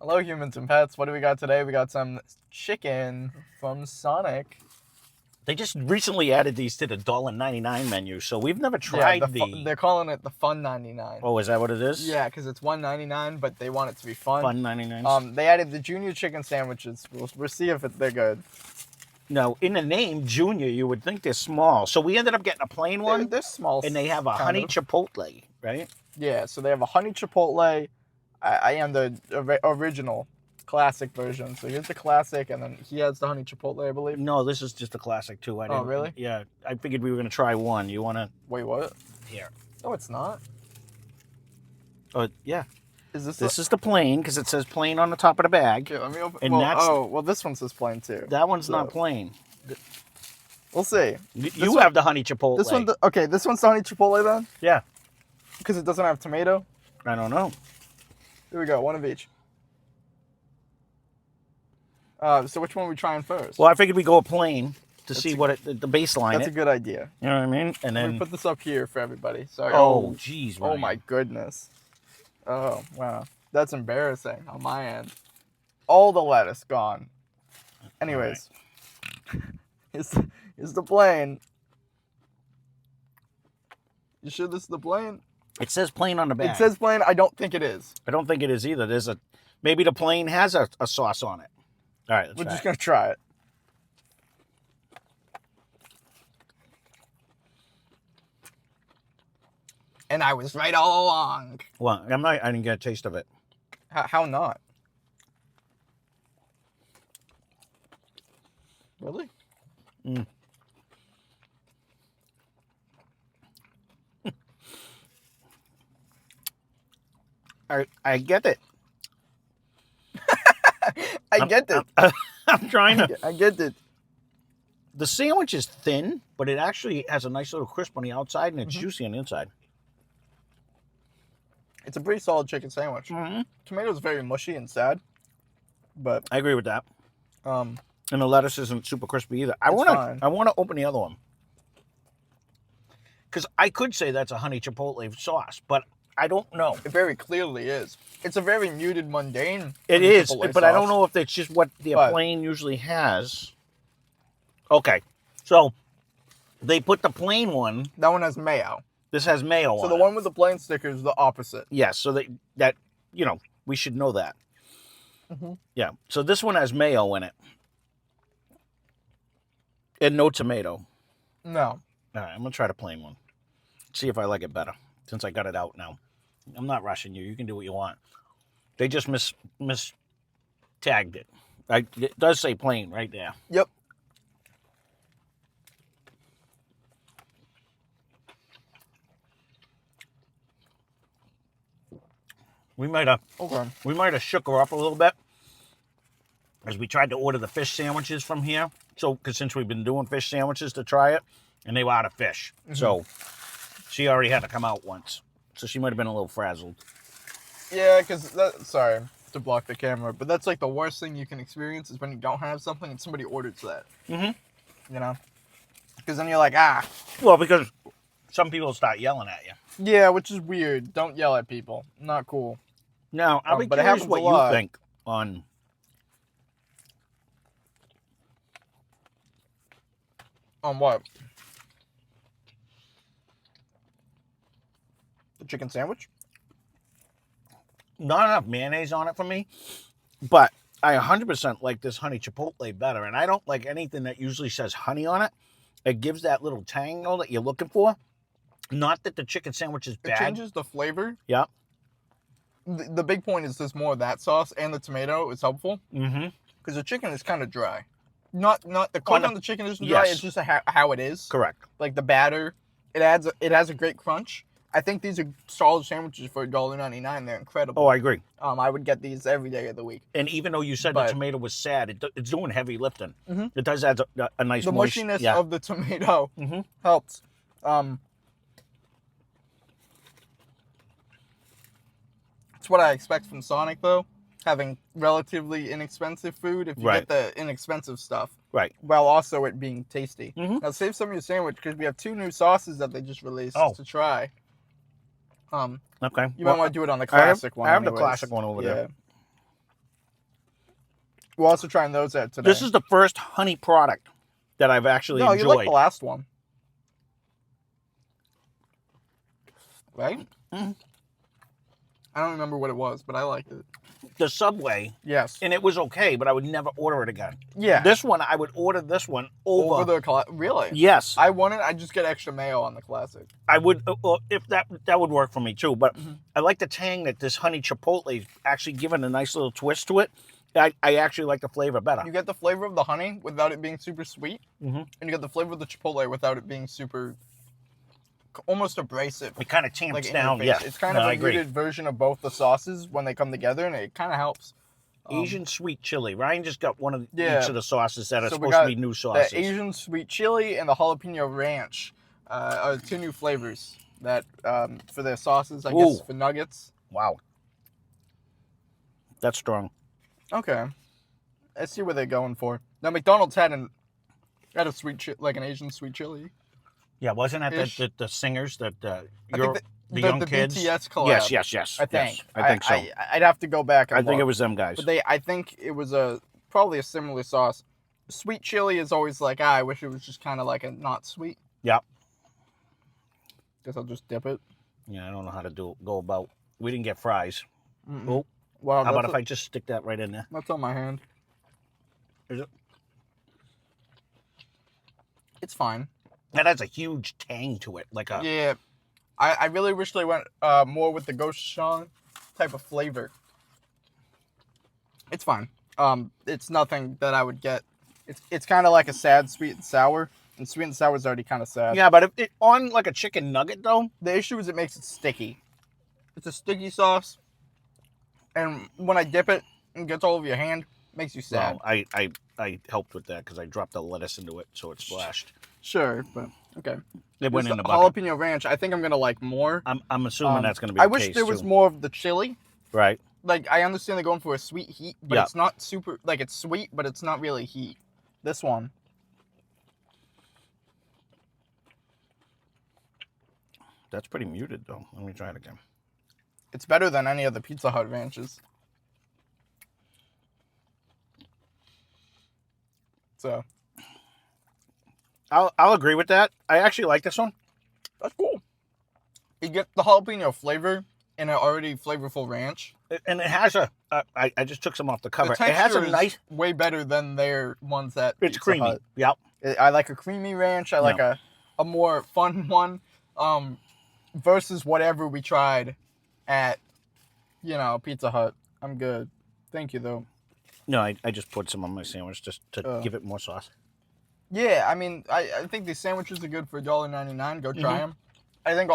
Hello, humans and pets. What do we got today? We got some chicken from Sonic. They just recently added these to the $1.99 menu, so we've never tried They're calling it the Fun 99. Oh, is that what it is? Yeah, because it's $1.99, but they want it to be fun. Fun 99. They added the Junior chicken sandwiches. We'll see if they're good. Now, in the name Junior, you would think they're small. So we ended up getting a plain one. They're small. And they have a honey chipotle, right? Yeah, so they have a honey chipotle. I am the original classic version. So here's the classic, and then he has the honey chipotle, I believe. No, this is just a classic too. Oh, really? Yeah, I figured we were gonna try one. You wanna? Wait, what? Here. No, it's not. Oh, yeah. Is this? This is the plain because it says plain on the top of the bag. Okay, let me open. And well, this one says plain too. That one's not plain. We'll see. You have the honey chipotle. This one, okay. This one's the honey chipotle then. Yeah. Because it doesn't have tomato. I don't know. Here we go. One of each. So which one are we trying first? Well, I figured we go a plain to see what the baseline. That's a good idea. You know what I mean? And then we put this up here for everybody. Sorry. Oh, jeez. Oh my goodness. Oh wow, that's embarrassing on my end. All the lettuce gone. Anyways, here's the plain. You sure this is the plain? It says plain on the bag. It says plain. I don't think it is. I don't think it is either. Maybe the plain has a sauce on it. All right, we're just gonna try it. And I was right all along. Well, I didn't get a taste of it. How not? Really? Mm. I get it. I get it. I'm trying to. I get it. The sandwich is thin, but it actually has a nice little crisp on the outside, and it's juicy on the inside. It's a pretty solid chicken sandwich. Tomato's very mushy and sad, but I agree with that. And the lettuce isn't super crispy either. I want to open the other one because I could say that's a honey chipotle sauce, but I don't know. It very clearly is. It's a very muted, mundane. It is, but I don't know if that's just what the plain usually has. Okay, so they put the plain one. That one has mayo. This has mayo on it. So the one with the plain sticker is the opposite. Yes, so that we should know that. Yeah, so this one has mayo in it. And no tomato. No. All right, I'm going to try the plain one. See if I like it better, since I got it out now. I'm not rushing you. You can do what you want. They just tagged it. It does say plain right there. Yep. We might have shook her up a little bit as we tried to order the fish sandwiches from here. So, because since we've been doing fish sandwiches to try it, and they were out of fish. So, she already had to come out once. So, she might have been a little frazzled. Yeah, because sorry to block the camera, but that's like the worst thing you can experience is when you don't have something and somebody orders that. You know? Because then you're like, ah. Well, because some people start yelling at you. Yeah, which is weird. Don't yell at people. Not cool. Now, I'll be curious what you think on... On what? The chicken sandwich? Not enough mayonnaise on it for me, but I 100% like this honey chipotle better, and I don't like anything that usually says honey on it. It gives that little tang, though, that you're looking for. Not that the chicken sandwich is bad. It changes the flavor. Yeah. The big point is there's more of that sauce, and the tomato is helpful. Because the chicken is kind of dry. Not the coat on the chicken isn't dry. It's just how it is. Correct. Like the batter, it has a great crunch. I think these are solid sandwiches for $1.99. They're incredible. Oh, I agree. I would get these every day of the week. And even though you said the tomato was sad, it's doing heavy lifting. It does add a nice the mushiness of the tomato helps. It's what I expect from Sonic, though. Having relatively inexpensive food if you get the inexpensive stuff. Right. While also it being tasty. Now save some of your sandwich because we have 2 new sauces that they just released to try. Okay. You might want to do it on the classic one. I have the classic one over there. We're also trying those out today. This is the first honey product that I've actually enjoyed. You like the last one. Right? Mm-hmm. I don't remember what it was, but I liked it. The Subway. Yes. And it was okay, but I would never order it again. Yeah. This one, I would order this one over the really? Yes. I want it. I just get extra mayo on the classic. I would, if that would work for me too. But I like the tang that this honey chipotle is actually giving a nice little twist to it. I actually like the flavor better. You get the flavor of the honey without it being super sweet, and you get the flavor of the chipotle without it being super, almost abrasive. It kind of tamps down. Yeah, it's kind of a muted version of both the sauces when they come together, and it kind of helps. Asian sweet chili. Ryan just got one of each of the sauces that are supposed to be new sauces. The Asian sweet chili and the jalapeno ranch are 2 new flavors that for their sauces. I guess for nuggets. Wow, that's strong. Okay, I see what they're going for. Now McDonald's had a sweet like an Asian sweet chili. Yeah, wasn't that the singers that the young the kids? BTS collab. Yes. I think. Yes, I think so. I'd have to go back. And I think it was them guys. But I think it was probably a similar sauce. Sweet chili is always like, I wish it was just kind of like a not sweet. Yeah. Guess I'll just dip it. Yeah, I don't know how to go about. We didn't get fries. Oh. Well, how about if I just stick that right in there? That's on my hand. Is it? It's fine. That has a huge tang to it. Yeah. I really wish they went more with the gochujang type of flavor. It's fine. It's nothing that I would get. It's kind of like a sad sweet and sour, and sweet and sour is already kind of sad. Yeah, but if it on like a chicken nugget though, the issue is it makes it sticky. It's a sticky sauce, and when I dip it and gets all over your hand, it makes you sad. Well, I helped with that because I dropped the lettuce into it, so it splashed. Sure, but okay. It went in the bucket. Jalapeno ranch, I think I'm gonna like more. I'm assuming that's gonna be. I wish there was more of the chili. Right. Like I understand they're going for a sweet heat, but it's not super. Like it's sweet, but it's not really heat. This one. That's pretty muted though. Let me try it again. It's better than any of the Pizza Hut ranches. So. I'll agree with that. I actually like this one. That's cool. You get the jalapeno flavor in an already flavorful ranch. And it has I just took some off the cover. The it has a texture nice... is way better than their ones that It's creamy. Hut. Yep. I like a creamy ranch. I like a more fun one versus whatever we tried at, Pizza Hut. I'm good. Thank you, though. No, I just put some on my sandwich just to give it more sauce. Yeah, I mean, I think these sandwiches are good for $1.99. Go try them. I think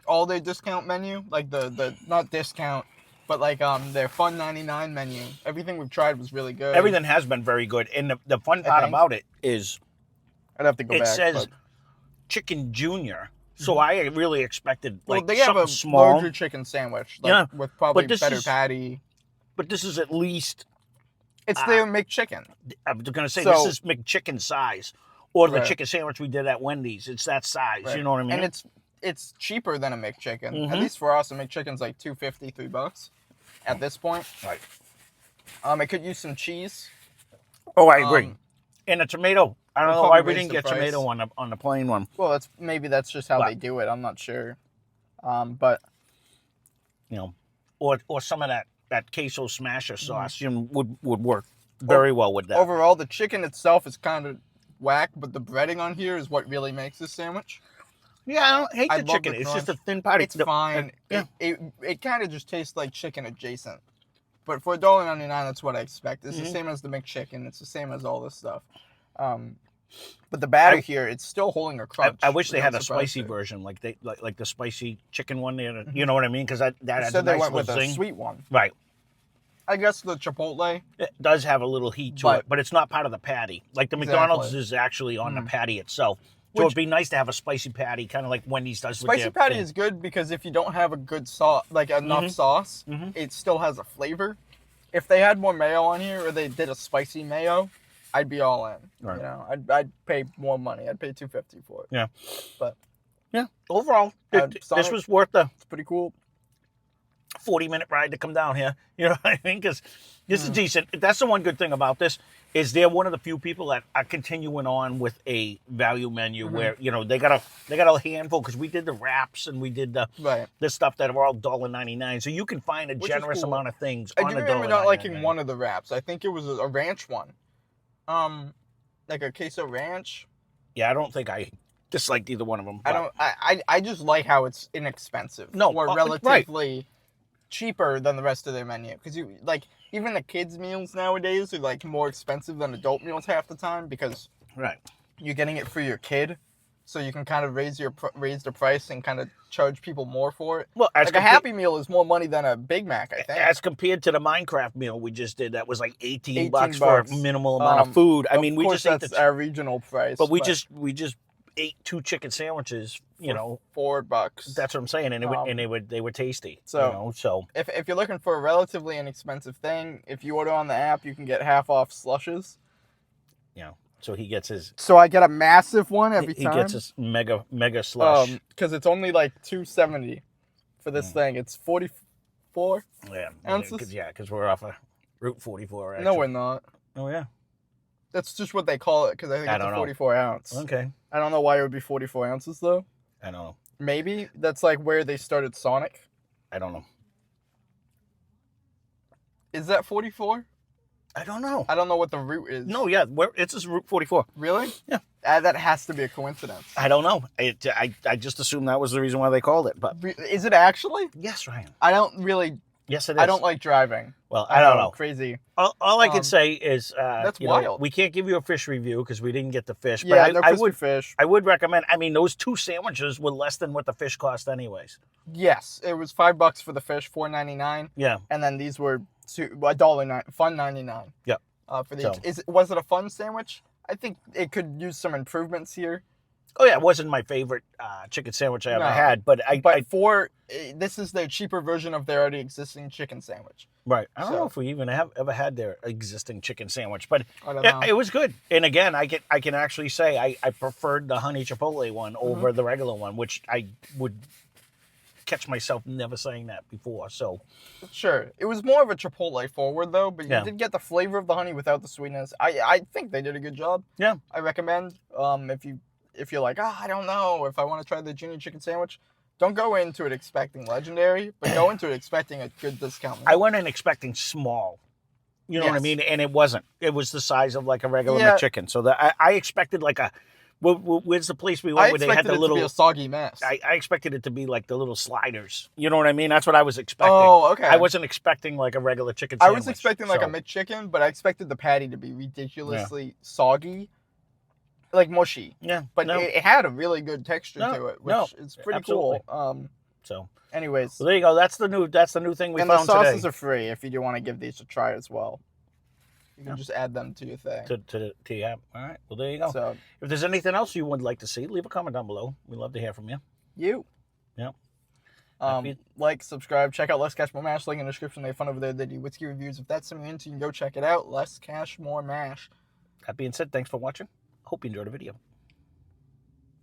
all their discount menu, like the not discount, but like their Fun 99 menu, everything we've tried was really good. Everything has been very good. And the fun part about it is I'd have to go back. It says Chicken Junior. So I really expected like they have a small larger chicken sandwich, with probably better patty. But this is at least it's their McChicken. I was gonna say this is McChicken size, or the chicken sandwich we did at Wendy's. It's that size. Right. You know what I mean? And it's cheaper than a McChicken. At least for us, a McChicken's like $2.50, $3 at this point. Right. It could use some cheese. Oh, I agree. And a tomato. I don't know why we didn't get tomato on the plain one. Well, maybe that's just how they do it. I'm not sure. But or some of that queso smasher sauce would work very well with that. Overall, the chicken itself is kind of whack, but the breading on here is what really makes this sandwich. Yeah, I don't hate the chicken. It's just a thin patty. It's fine. It kind of just tastes like chicken adjacent. But for $1.99, that's what I expect. It's the same as the McChicken. It's the same as all this stuff. But the batter here, it's still holding a crunch. I wish they had a spicy version, like the spicy chicken one there. You know what I mean? Because that has a nice went with thing. A sweet one. Right. I guess the Chipotle. It does have a little heat to it, but it's not part of the patty. Like the McDonald's is actually on the patty itself. So it'd be nice to have a spicy patty, kind of like Wendy's does with their Spicy patty is good because if you don't have a good sauce, like enough sauce, it still has a flavor. If they had more mayo on here or they did a spicy mayo, I'd be all in. Right. I'd pay more money. I'd pay $2.50 for it. Yeah. But overall, this was worth It's pretty cool. 40-minute ride to come down here. You know what I mean? Because this is decent. That's the one good thing about this is they're one of the few people that are continuing on with a value menu where, you know, they got a handful because we did the wraps and we did the stuff that are all $1.99. So you can find a generous amount of things on the $1.99. I do remember not liking one of the wraps. I think it was a ranch one. Like a queso ranch. Yeah, I don't think I disliked either one of them. I just like how it's inexpensive. No, or relatively cheaper than the rest of their menu. Because you like even the kids' meals nowadays are like more expensive than adult meals half the time because you're getting it for your kid, so you can kind of raise the price and kind of charge people more for it. Well, like a Happy Meal is more money than a Big Mac, I think. As compared to the Minecraft meal we just did, that was like $18 for a minimal amount of food. I mean, we just ate that's our regional price. But we just ate 2 chicken sandwiches, you know, $4. That's what I'm saying, and they were tasty. So, you know, so if you're looking for a relatively inexpensive thing, if you order on the app, you can get half off slushes. Yeah. So he gets his. So I get a massive one every time. He gets his mega slush. Because it's only like $2.70 for this thing. It's 44 ounces. Yeah, because we're off of Route 44. Actually. No, we're not. Oh yeah. That's just what they call it because I think it's a 44 ounce. Okay. I don't know why it would be 44 ounces though. I don't know. Maybe that's like where they started Sonic. I don't know. Is that 44? I don't know. I don't know what the route is. No, yeah, it's just Route 44. Really? Yeah. That has to be a coincidence. I don't know. I just assumed that was the reason why they called it. But is it actually? Yes, Ryan. I don't really. Yes, it is. I don't like driving. Well, I don't know. Crazy. All I can say is that's wild. We can't give you a fish review because we didn't get the fish. Yeah, but I would fish. I would recommend. I mean, those 2 sandwiches were less than what the fish cost, anyways. Yes, it was $5 for the fish, $4.99. Yeah, and then these were $1.99, $1.99. Yeah. For the was it a fun sandwich? I think it could use some improvements here. Oh yeah, it wasn't my favorite chicken sandwich I ever had, but this is their cheaper version of their already existing chicken sandwich. Right. I don't know if we even have ever had their existing chicken sandwich, but I don't know. It was good. And again, I can actually say I preferred the honey chipotle one over the regular one, which I would catch myself never saying that before. So sure, it was more of a chipotle forward though, but you did get the flavor of the honey without the sweetness. I think they did a good job. Yeah. I recommend if you're like, I don't know if I want to try the junior chicken sandwich, don't go into it expecting legendary, but go into it expecting a good discount. I went in expecting small. You know what I mean? And it wasn't. It was the size of like a regular McChicken. So I expected like a. Where's the place we went where they had the little? I expected it to be a soggy mess. I expected it to be like the little sliders. You know what I mean? That's what I was expecting. Oh, okay. I wasn't expecting like a regular chicken sandwich. I was expecting like a McChicken, but I expected the patty to be ridiculously soggy. Like mushy. Yeah. But it had a really good texture to it, which is pretty cool. So anyways. Well, there you go. That's the new thing we found today. And the sauces are free if you do want to give these a try as well. You can just add them to your thing. To your app. All right. Well, there you go. So, if there's anything else you would like to see, leave a comment down below. We'd love to hear from you. Yeah. Like, subscribe, check out Less Cash More Mash. Link in the description. They have fun over there. They do whiskey reviews. If that's something you're into, you can go check it out. Less Cash More Mash. That being said, thanks for watching. Hope you enjoyed the video.